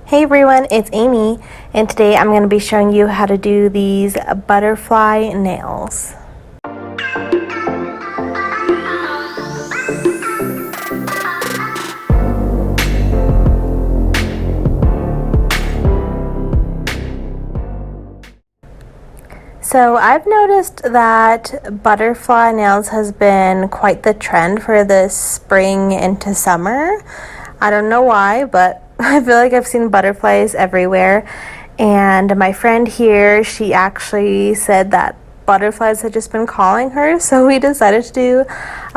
Hey everyone, it's Amy, and today I'm going to be showing you how to do these butterfly nails. So I've noticed that butterfly nails has been quite the trend for this spring into summer. I don't know why, but I feel like I've seen butterflies everywhere. And my friend here, she actually said that butterflies had just been calling her, so we decided to do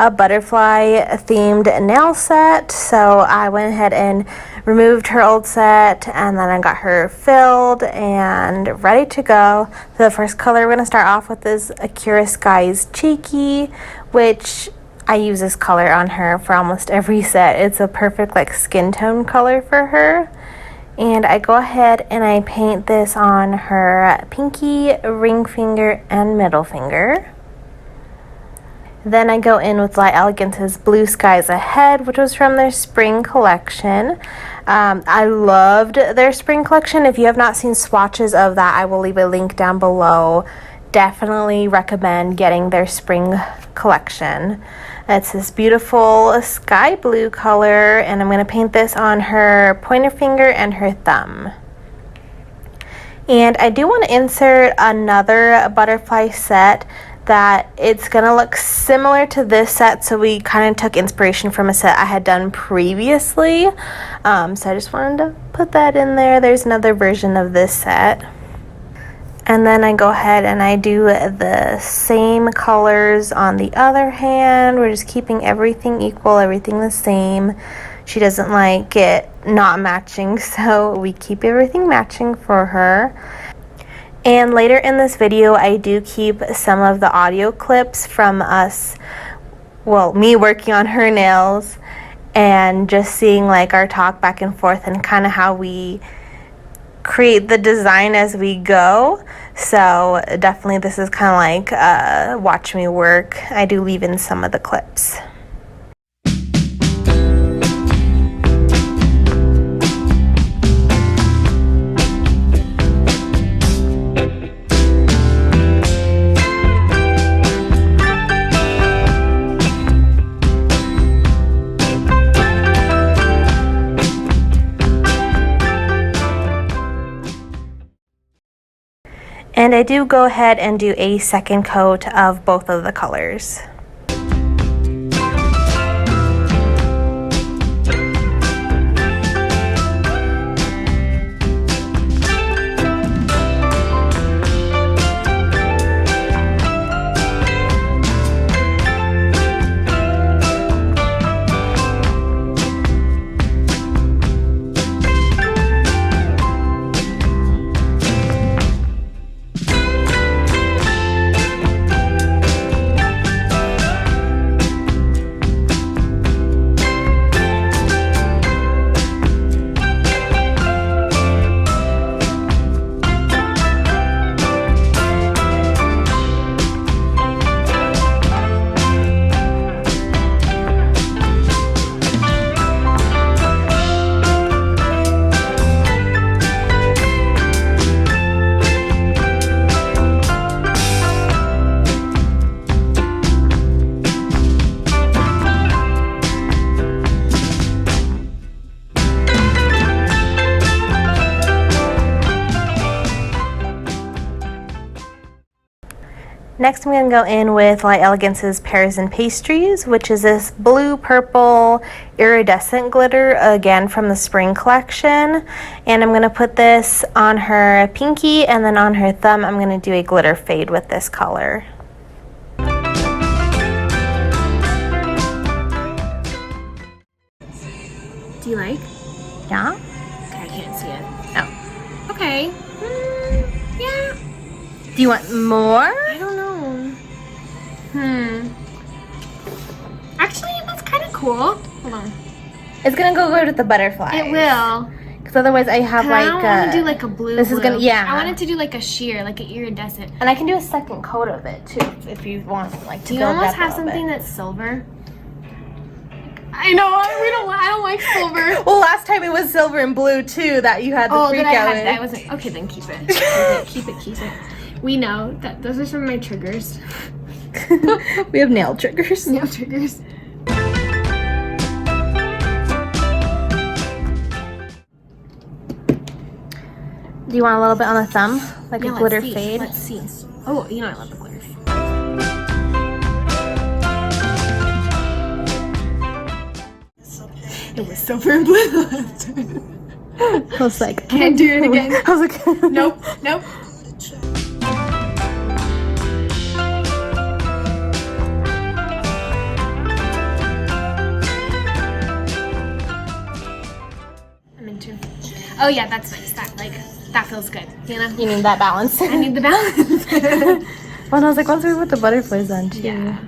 a butterfly themed nail set. So I went ahead and removed her old set, and then I got her filled and ready to go. So the first color we're going to start off with is Akira Sky's Cheeky, which I use this color on her for almost every set. It's a perfect like skin tone color for her. And I go ahead and I paint this on her pinky, ring finger, and middle finger. Then I go in with Light Elegance's Blue Skies Ahead, which was from their spring collection. I loved their spring collection. If you have not seen swatches of that, I will leave a link down below. Definitely recommend getting their spring collection. It's this beautiful sky blue color, and I'm going to paint this on her pointer finger and her thumb. And I do want to insert another butterfly set that it's going to look similar to this set, so we kind of took inspiration from a set I had done previously. So I just wanted to put that in there. There's another version of this set. And then I go ahead and I do the same colors on the other hand. We're just keeping everything equal, everything the same. She doesn't like it not matching, so we keep everything matching for her. And later in this video, I do keep some of the audio clips from me working on her nails and just seeing like our talk back and forth and kind of how we create the design as we go. So definitely this is kind of like watch me work. I do leave in some of the clips. And I do go ahead and do a second coat of both of the colors. Next, I'm going to go in with Light Elegance's Pears and Pastries, which is this blue-purple iridescent glitter, again from the spring collection. And I'm going to put this on her pinky, and then on her thumb, I'm going to do a glitter fade with this color. Do you like? Yeah? Okay, I can't see it. Oh. Okay. Yeah. Do you want more? I don't know. Actually, that's kind of cool. Hold on. It's gonna go good with the butterflies. It will. Because otherwise I have like I don't want to do like a blue. This is gonna, yeah. I wanted to do like a sheer, like an iridescent. And I can do a second coat of it too, if you want like to do you build almost up have a little something bit. that's silver? I know, I don't like silver. Well, last time it was silver and blue too that you had the freak out with. I wasn't, okay, then keep it. Keep it. We know that those are some of my triggers. We have nail triggers. Nail triggers. Do you want a little bit on the thumb? Like Yeah, a glitter let's see. fade? Let's see. Oh, you know I love the glitter fade. It was silver and blue last time. I was like, Can't do it again. I was like, Nope. I'm into. Oh yeah, that's nice. That feels good. You know. you need that balance. I need the balance. Well, I was like, once we put the butterflies on too. Yeah.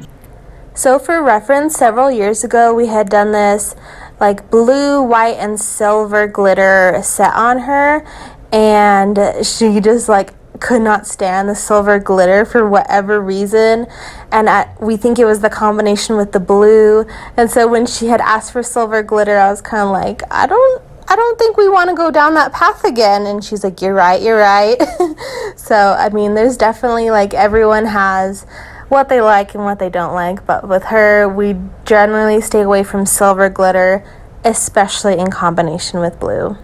So for reference, several years ago, we had done this like blue, white, and silver glitter set on her, and she just like could not stand the silver glitter for whatever reason, and we think it was the combination with the blue. And so when she had asked for silver glitter, I was kind of like, I don't think we want to go down that path again. And she's like, you're right. So I mean, there's definitely like everyone has what they like and what they don't like, but with her, we generally stay away from silver glitter, especially in combination with blue.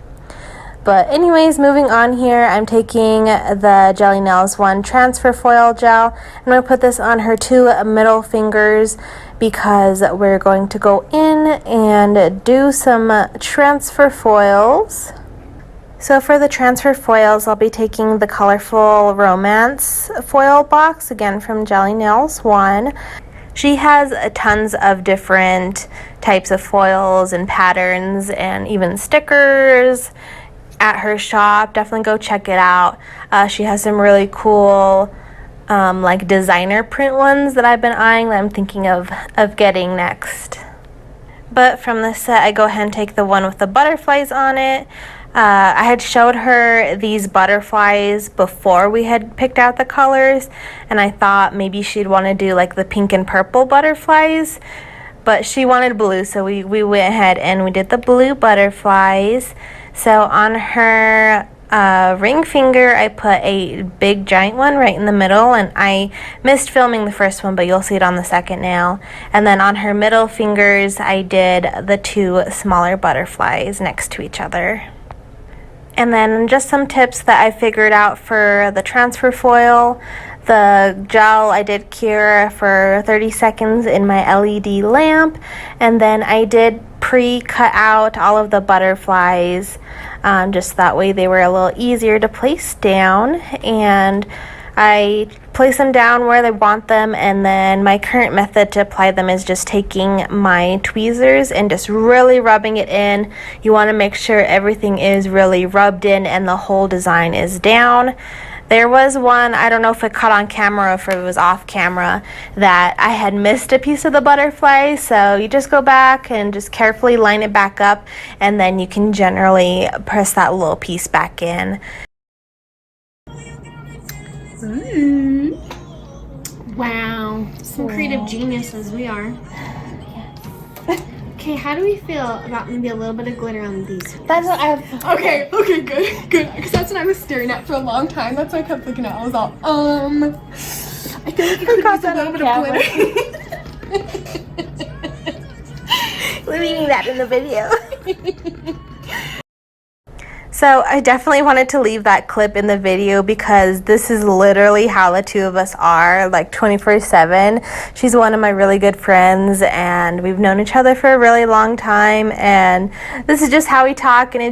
But anyways, moving on here, I'm taking the Jelly Nails 1 transfer foil gel. I'm going to put this on her 2 middle fingers because we're going to go in and do some transfer foils. So for the transfer foils, I'll be taking the Colorful Romance foil box, again from Jelly Nails 1. She has tons of different types of foils and patterns and even stickers at her shop. Definitely go check it out. She has some really cool like designer print ones that I've been eyeing that I'm thinking of getting next. But from this set, I go ahead and take the one with the butterflies on it. I had showed her these butterflies before we had picked out the colors, and I thought maybe she'd want to do like the pink and purple butterflies, but she wanted blue, so we went ahead and we did the blue butterflies. So on her ring finger, I put a big giant one right in the middle, and I missed filming the first one, but you'll see it on the second nail. And then on her middle fingers, I did the 2 smaller butterflies next to each other. And then just some tips that I figured out for the transfer foil. The gel I did cure for 30 seconds in my LED lamp, and then I did pre-cut out all of the butterflies, just that way they were a little easier to place down, and I place them down where they want them. And then my current method to apply them is just taking my tweezers and just really rubbing it in. You want to make sure everything is really rubbed in and the whole design is down. There was one, I don't know if it caught on camera or if it was off camera, that I had missed a piece of the butterfly, so you just go back and just carefully line it back up, and then you can generally press that little piece back in. Wow, some creative geniuses we are. Okay, how do we feel about maybe a little bit of glitter on these? That's what I have. Okay, good. Because that's what I was staring at for a long time. That's why I kept looking at it. I was all, I feel like it could use a little bit of glitter. We're leaving that in the video. So I definitely wanted to leave that clip in the video because this is literally how the 2 of us are, like 24/7. She's one of my really good friends, and we've known each other for a really long time, and this is just how we talk, and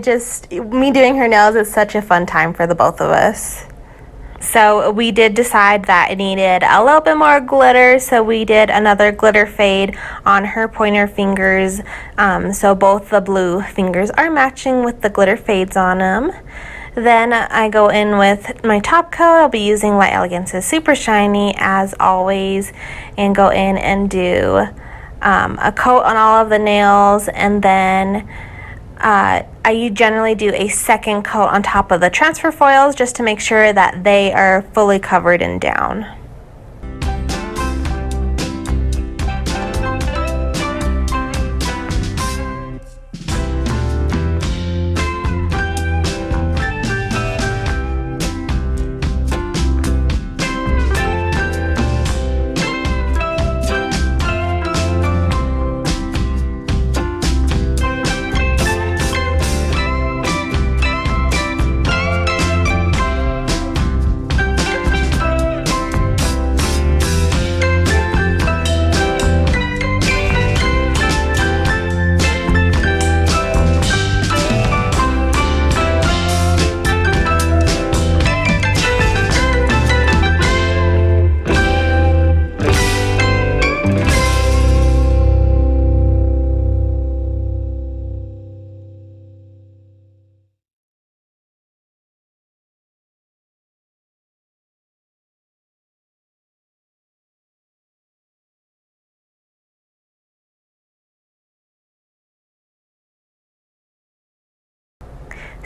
me doing her nails is such a fun time for the both of us. So we did decide that it needed a little bit more glitter, so we did another glitter fade on her pointer fingers, so both the blue fingers are matching with the glitter fades on them. Then I go in with my top coat. I'll be using Light Elegance's Super Shiny as always, and go in and do a coat on all of the nails, and then I generally do a second coat on top of the transfer foils just to make sure that they are fully covered and down.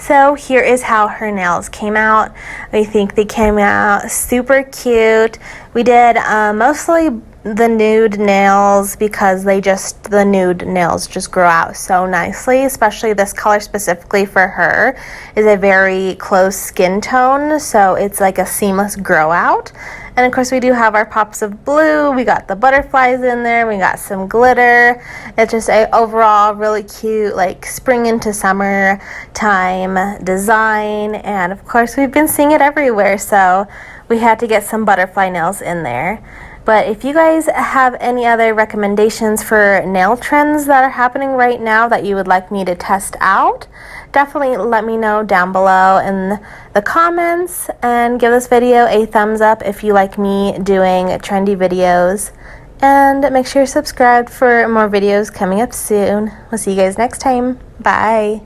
So here is how her nails came out. I think they came out super cute. We did mostly the nude nails because the nude nails just grow out so nicely, especially this color specifically for her is a very close skin tone, so it's like a seamless grow out. And of course we do have our pops of blue, we got the butterflies in there, we got some glitter. It's just a overall really cute like spring into summer time design, and of course we've been seeing it everywhere, so we had to get some butterfly nails in there. But if you guys have any other recommendations for nail trends that are happening right now that you would like me to test out, definitely let me know down below in the comments, and give this video a thumbs up if you like me doing trendy videos. And make sure you're subscribed for more videos coming up soon. We'll see you guys next time. Bye.